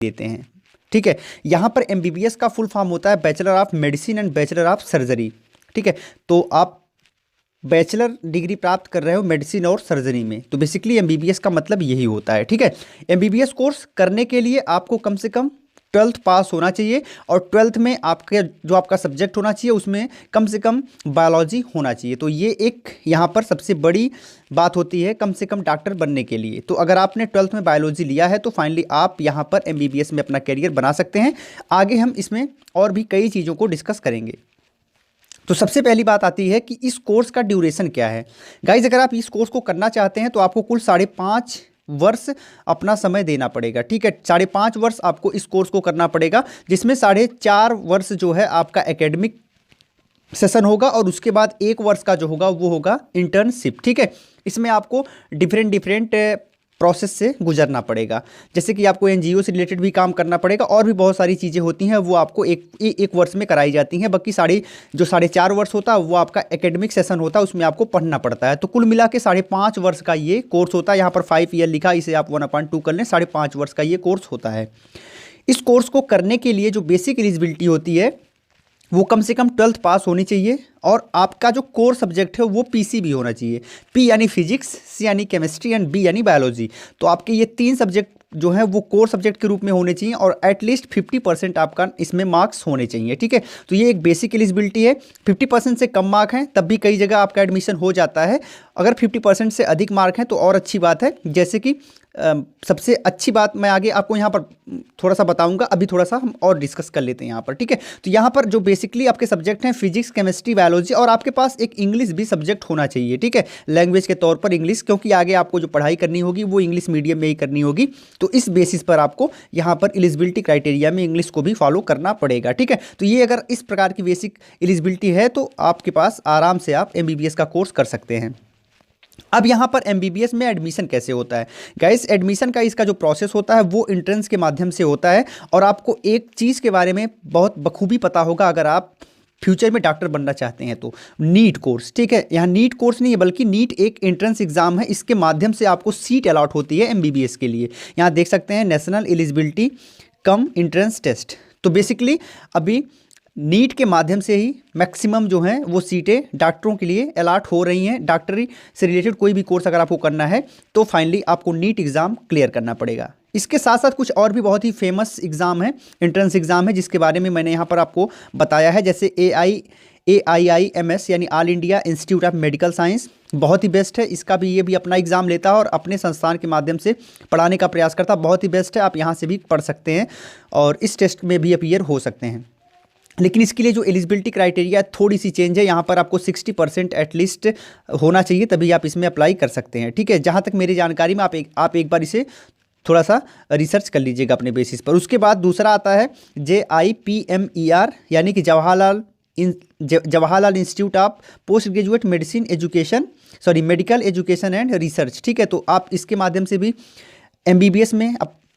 देते हैं। ठीक है, यहाँ पर एमबीबीएस का फुल फॉर्म होता है bachelor of medicine and bachelor of surgery. ठीक है, तो आप बैचलर डिग्री प्राप्त कर रहे हो मेडिसिन और सर्जरी में, तो बेसिकली एमबीबीएस का मतलब यही होता है। ठीक है, एमबीबीएस कोर्स करने के लिए आपको कम से कम 12th पास होना चाहिए, और 12th में आपके जो आपका सब्जेक्ट होना चाहिए उसमें कम से कम बायोलॉजी होना चाहिए। तो ये एक यहाँ पर सबसे बड़ी बात होती है कम से कम डॉक्टर बनने के लिए। तो अगर आपने 12th में बायोलॉजी लिया है तो फाइनली आप यहाँ पर एमबीबीएस में अपना करियर बना सकते हैं। आगे हम इसमें और भी कई चीज़ों को डिस्कस करेंगे। तो सबसे पहली बात आती है कि इस कोर्स का ड्यूरेशन क्या है। गाइज, अगर आप इस कोर्स को करना चाहते हैं तो आपको कुल 5.5 वर्ष अपना समय देना पड़ेगा। ठीक है, 5.5 वर्ष आपको इस कोर्स को करना पड़ेगा, जिसमें 4.5 वर्ष जो है आपका एकेडमिक सेशन होगा, और उसके बाद 1 वर्ष का जो होगा वो होगा इंटर्नशिप। ठीक है, इसमें आपको डिफरेंट प्रोसेस से गुजरना पड़ेगा, जैसे कि आपको एनजीओ से रिलेटेड भी काम करना पड़ेगा, और भी बहुत सारी चीज़ें होती हैं वो आपको एक वर्ष में कराई जाती हैं। बाकी 4.5 वर्ष होता है वो आपका एकेडमिक सेशन होता है, उसमें आपको पढ़ना पड़ता है। तो कुल मिला के 5.5 वर्ष का ये कोर्स होता है। यहाँ पर 5 ईयर लिखा, इसे आप 1/2 कर लें, 5.5 वर्ष का ये कोर्स होता है। इस कोर्स को करने के लिए जो बेसिक एलिजिबिलिटी होती है वो कम से कम 12th पास होनी चाहिए, और आपका जो कोर सब्जेक्ट है वो पीसीबी होना चाहिए। पी यानी फिजिक्स, सी यानी केमिस्ट्री एंड बी यानी बायोलॉजी। तो आपके ये 3 सब्जेक्ट जो है वो कोर सब्जेक्ट के रूप में होने चाहिए, और एटलीस्ट 50% आपका इसमें मार्क्स होने चाहिए। ठीक है, तो ये एक बेसिक एलिजिबिलिटी है। 50% से कम मार्क हैं तब भी कई जगह आपका एडमिशन हो जाता है। अगर 50% से अधिक मार्क हैं तो और अच्छी बात है। जैसे कि सबसे अच्छी बात मैं आगे आपको यहाँ पर थोड़ा सा बताऊंगा, अभी थोड़ा सा हम और डिस्कस कर लेते हैं यहाँ पर। ठीक है, तो यहाँ पर जो बेसिकली आपके सब्जेक्ट हैं फिजिक्स, केमिस्ट्री, बायोलॉजी, और आपके पास एक इंग्लिश भी सब्जेक्ट होना चाहिए। ठीक है, लैंग्वेज के तौर पर इंग्लिश, क्योंकि आगे आपको जो पढ़ाई करनी होगी वो इंग्लिश मीडियम में ही करनी होगी। तो इस बेसिस पर आपको यहाँ पर एलिजिबिलिटी क्राइटेरिया में इंग्लिश को भी फॉलो करना पड़ेगा। ठीक है, तो ये अगर इस प्रकार की बेसिक एलिजिबिलिटी है तो आपके पास आराम से आप एमबीबीएस का कोर्स कर सकते हैं। अब यहाँ पर एमबीबीएस में एडमिशन कैसे होता है। गाइस, एडमिशन का इसका जो प्रोसेस होता है वो एंट्रेंस के माध्यम से होता है, और आपको एक चीज़ के बारे में बहुत बखूबी पता होगा अगर आप फ्यूचर में डॉक्टर बनना चाहते हैं तो नीट कोर्स। ठीक है, यहाँ नीट कोर्स नहीं है बल्कि नीट एक एंट्रेंस एग्जाम है, इसके माध्यम से आपको सीट अलॉट होती है एमबीबीएस के लिए। यहाँ देख सकते हैं national eligibility cum entrance test. तो बेसिकली अभी नीट के माध्यम से ही मैक्सिमम जो हैं वो सीटें डॉक्टरों के लिए अलॉट हो रही हैं। डॉक्टरी से रिलेटेड कोई भी कोर्स अगर आपको करना है तो फाइनली आपको नीट एग्ज़ाम क्लियर करना पड़ेगा। इसके साथ साथ कुछ और भी बहुत ही फेमस एग्ज़ाम है, एंट्रेंस एग्ज़ाम है, जिसके बारे में मैंने यहाँ पर आपको बताया है। जैसे AIIMS यानी all India institute of medical science, बहुत ही बेस्ट है। इसका भी ये भी अपना एग्ज़ाम लेता है और अपने संस्थान के माध्यम से पढ़ाने का प्रयास करता है। बहुत ही बेस्ट है, आप यहाँ से भी पढ़ सकते हैं और इस टेस्ट में भी अपीयर हो सकते हैं। लेकिन इसके लिए जो एलिजिबिलिटी क्राइटेरिया थोड़ी सी चेंज है, यहाँ पर आपको 60% एटलीस्ट होना चाहिए, तभी आप इसमें अप्लाई कर सकते हैं। ठीक है, जहाँ तक मेरी जानकारी में आप एक बार इसे थोड़ा सा रिसर्च कर लीजिएगा अपने बेसिस पर। उसके बाद दूसरा आता है JIPMER यानी कि Jawaharlal institute of post graduate medical education and research. ठीक है, तो आप इसके माध्यम से भी एमबीबीएस में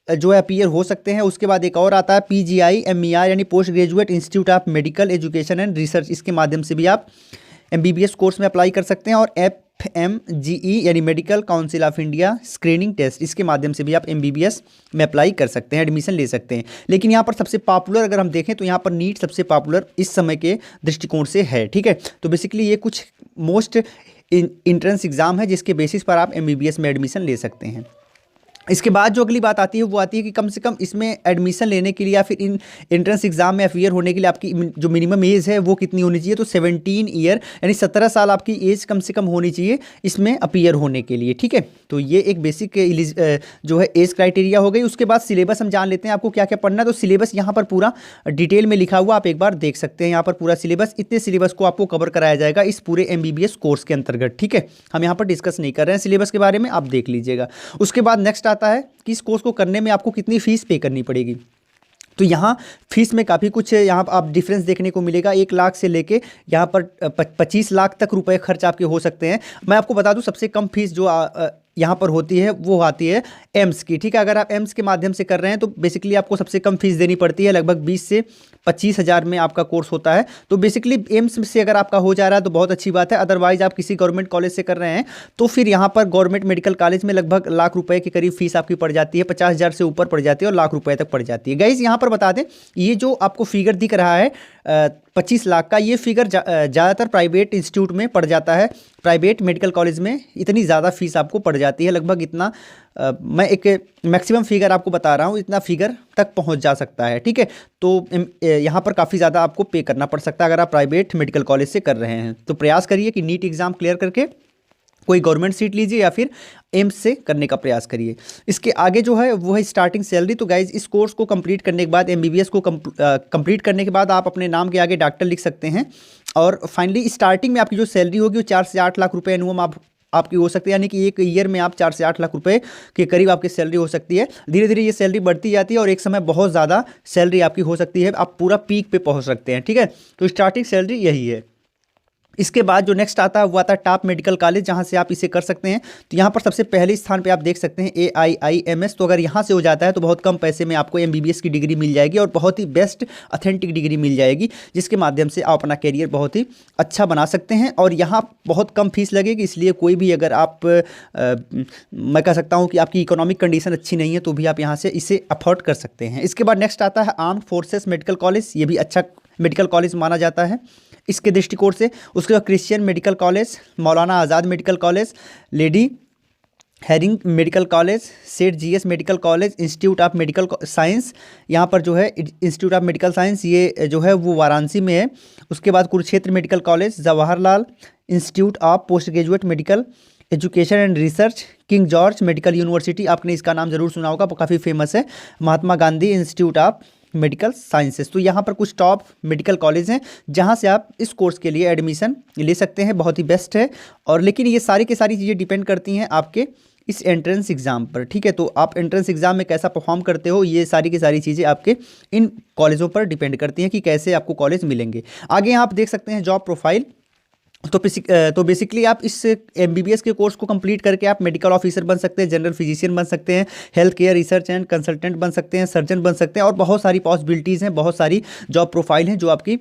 जो है अपीयर हो सकते हैं। उसके बाद एक और आता है PGIMER यानी post graduate institute of medical education and research, इसके माध्यम से भी आप एमबीबीएस कोर्स में अप्लाई कर सकते हैं। और FMGE यानी medical council of India screening test, इसके माध्यम से भी आप एमबीबीएस में अप्लाई कर सकते हैं, एडमिशन ले सकते हैं। लेकिन यहाँ पर सबसे पॉपुलर अगर हम देखें तो यहाँ पर नीट सबसे पॉपुलर इस समय के दृष्टिकोण से है। ठीक है, तो बेसिकली ये कुछ मोस्ट इंट्रेंस एग्ज़ाम है जिसके बेसिस पर आप एमबीबीएस में एडमिशन ले सकते हैं। इसके बाद जो अगली बात आती है वो आती है कि कम से कम इसमें एडमिशन लेने के लिए या फिर इन एंट्रेंस एग्जाम में अपीयर होने के लिए आपकी जो मिनिमम एज है वो कितनी होनी चाहिए। तो 17 ईयर यानी 17 साल आपकी एज कम से कम होनी चाहिए इसमें अपीयर होने के लिए। ठीक है, तो ये एक बेसिक जो है एज क्राइटेरिया हो गई। उसके बाद सिलेबस हम जान लेते हैं आपको क्या क्या पढ़ना है। तो सिलेबस यहाँ पर पूरा डिटेल में लिखा हुआ आप एक बार देख सकते हैं। यहाँ पर पूरा सिलेबस, इतने सिलेबस को आपको कवर कराया जाएगा इस पूरे एमबीबीएस कोर्स के अंतर्गत। ठीक है, हम यहाँ पर डिस्कस नहीं कर रहे हैं सिलेबस के बारे में, आप देख लीजिएगा। उसके बाद नेक्स्ट आता है कि इस कोर्स को करने में आपको कितनी फीस पे करनी पड़ेगी। तो यहाँ फीस में काफ़ी कुछ यहाँ आप डिफरेंस देखने को मिलेगा। 1 लाख से लेके यहाँ पर 25 लाख तक रुपए खर्च आपके हो सकते हैं। मैं आपको बता दूं सबसे कम फीस जो यहाँ पर होती है वो आती है एम्स की, ठीक है। अगर आप एम्स के माध्यम से कर रहे हैं तो बेसिकली आपको सबसे कम फीस देनी पड़ती है, लगभग 20 से 25 हज़ार में आपका कोर्स होता है। तो बेसिकली एम्स से अगर आपका हो जा रहा है तो बहुत अच्छी बात है। अदरवाइज आप किसी गवर्नमेंट कॉलेज से कर रहे हैं तो फिर यहाँ पर गवर्नमेंट मेडिकल कॉलेज में लगभग लाख रुपए के करीब फीस आपकी पड़ जाती है, 50 हज़ार से ऊपर पड़ जाती है और लाख रुपए तक पड़ जाती है। गाइस यहाँ पर बता दें, ये जो आपको फिगर दिख रहा है 25 लाख का, ये फिगर ज़्यादातर प्राइवेट इंस्टीट्यूट में पड़ जाता है। प्राइवेट मेडिकल कॉलेज में इतनी ज़्यादा फीस आपको पड़ जाती है, लगभग इतना मैं एक मैक्सिमम फिगर आपको बता रहा हूँ, इतना फिगर तक पहुँच जा सकता है, ठीक है। तो यहाँ पर काफ़ी ज़्यादा आपको पे करना पड़ सकता है अगर आप प्राइवेट मेडिकल कॉलेज से कर रहे हैं। तो प्रयास करिए कि नीट एग्ज़ाम क्लियर करके कोई गवर्नमेंट सीट लीजिए या फिर एम्स से करने का प्रयास करिए। इसके आगे जो है वो है स्टार्टिंग सैलरी। तो गाइज इस कोर्स को कंप्लीट करने के बाद, एमबीबीएस को कंप्लीट करने के बाद आप अपने नाम के आगे डॉक्टर लिख सकते हैं और फाइनली स्टार्टिंग में आपकी जो सैलरी होगी वो 4 से 8 लाख रुपए एनुअम आपकी हो सकती है, यानी कि एक ईयर में आप 4 से 8 लाख रुपए के करीब आपकी सैलरी हो सकती है। धीरे धीरे ये सैलरी बढ़ती जाती है और एक समय बहुत ज़्यादा सैलरी आपकी हो सकती है, आप पूरा पीक पे पहुँच सकते हैं, ठीक है। तो स्टार्टिंग सैलरी यही है। इसके बाद जो नेक्स्ट आता है वो आता है टॉप मेडिकल कॉलेज, जहाँ से आप इसे कर सकते हैं। तो यहाँ पर सबसे पहले स्थान पे आप देख सकते हैं AIIMS। तो अगर यहाँ से हो जाता है तो बहुत कम पैसे में आपको MBBS की डिग्री मिल जाएगी और बहुत ही बेस्ट ऑथेंटिक डिग्री मिल जाएगी, जिसके माध्यम से आप अपना कैरियर बहुत ही अच्छा बना सकते हैं। और यहाँ बहुत कम फीस लगेगी, इसलिए कोई भी अगर आप मैं कह सकता हूँ कि आपकी इकोनॉमिक कंडीशन अच्छी नहीं है तो भी आप यहाँ से इसे अफोर्ड कर सकते हैं। इसके बाद नेक्स्ट आता है आर्म्ड फोर्सेस मेडिकल कॉलेज, ये भी अच्छा मेडिकल कॉलेज माना जाता है इसके दृष्टिकोण से। उसके बाद Christian medical college, Maulana Azad medical college, Lady Hardinge medical college, Seth GS medical college, institute of medical science, यहाँ पर जो है इंस्टीट्यूट ऑफ मेडिकल साइंस ये जो है वो वाराणसी में है। उसके बाद Kurukshetra medical college, Jawaharlal institute of post graduate medical education and research, King George medical university, आपने इसका नाम ज़रूर सुना होगा, काफ़ी फेमस है, Mahatma Gandhi institute of medical sciences. तो यहाँ पर कुछ टॉप मेडिकल कॉलेज हैं जहाँ से आप इस कोर्स के लिए एडमिशन ले सकते हैं, बहुत ही बेस्ट है। और लेकिन ये सारी की सारी चीज़ें डिपेंड करती हैं आपके इस एंट्रेंस एग्ज़ाम पर, ठीक है। तो आप एंट्रेंस एग्ज़ाम में कैसा परफॉर्म करते हो, ये सारी की सारी चीज़ें आपके इन कॉलेजों पर डिपेंड करती हैं कि कैसे आपको कॉलेज मिलेंगे। आगे यहाँ आप देख सकते हैं जॉब प्रोफाइल। तो बेसिकली आप इस MBBS के कोर्स को कंप्लीट करके आप मेडिकल ऑफिसर बन सकते हैं, जनरल फिजिशियन बन सकते हैं, health care research and consultant बन सकते हैं, सर्जन बन सकते हैं और बहुत सारी पॉसिबिलिटीज़ हैं, बहुत सारी जॉब प्रोफाइल हैं जो आपकी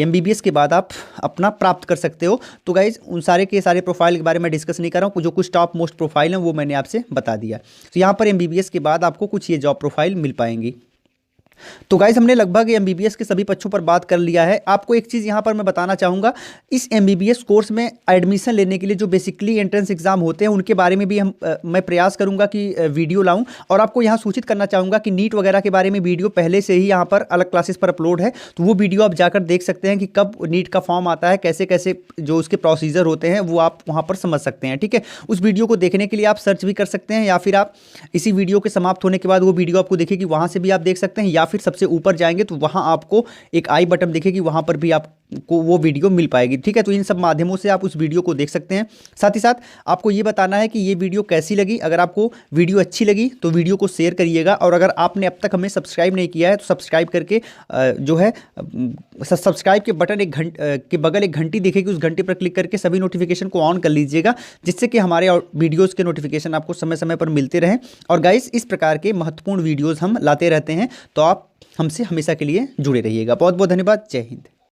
MBBS के बाद आप अपना प्राप्त कर सकते हो। तो गाइज उन सारे के सारे प्रोफाइल के बारे में डिस्कस नहीं कर रहा हूँ, जो कुछ टॉप मोस्ट प्रोफाइल हैं वो मैंने आपसे बता दिया। तो यहाँ पर MBBS के बाद आपको कुछ ये जॉब प्रोफाइल मिल पाएंगी। तो गाइस हमने लगभग MBBS के सभी पक्षों पर बात कर लिया है। आपको एक चीज़ यहाँ पर मैं बताना चाहूँगा, इस MBBS कोर्स में एडमिशन लेने के लिए जो बेसिकली एंट्रेंस एग्जाम होते हैं उनके बारे में भी मैं प्रयास करूँगा कि वीडियो लाऊं। और आपको यहाँ सूचित करना चाहूँगा कि नीट वगैरह के बारे में वीडियो पहले से ही यहाँ पर अलग क्लासेस पर अपलोड है, तो वो वीडियो आप जाकर देख सकते हैं कि कब नीट का फॉर्म आता है, कैसे कैसे जो उसके प्रोसीजर होते हैं वो आप वहाँ पर समझ सकते हैं, ठीक है। उस वीडियो को देखने के लिए आप सर्च भी कर सकते हैं या फिर आप इसी वीडियो के समाप्त होने के बाद वो वीडियो आपको दिखेगी वहाँ से भी आप देख सकते हैं, या फिर सबसे ऊपर जाएंगे तो वहां आपको एक आई बटन दिखेगी, वहां पर भी आपको वो वीडियो मिल पाएगी, ठीक है। तो इन सब माध्यमों से आप उस वीडियो को देख सकते हैं। साथ ही साथ आपको ये बताना है कि ये वीडियो कैसी लगी। अगर आपको वीडियो अच्छी लगी तो वीडियो को शेयर करिएगा, और अगर आपने अब तक हमें सब्सक्राइब नहीं किया है तो सब्सक्राइब करके जो है सब्सक्राइब के बटन के बगल एक घंटी दिखेगी, उस घंटी पर क्लिक करके सभी नोटिफिकेशन को ऑन कर लीजिएगा, जिससे कि हमारे वीडियोज़ के नोटिफिकेशन आपको समय समय पर मिलते रहें। और गाइस इस प्रकार के महत्वपूर्ण वीडियोज़ हम लाते रहते हैं, तो आप हमसे हमेशा के लिए जुड़े रहिएगा। बहुत बहुत धन्यवाद। जय हिंद।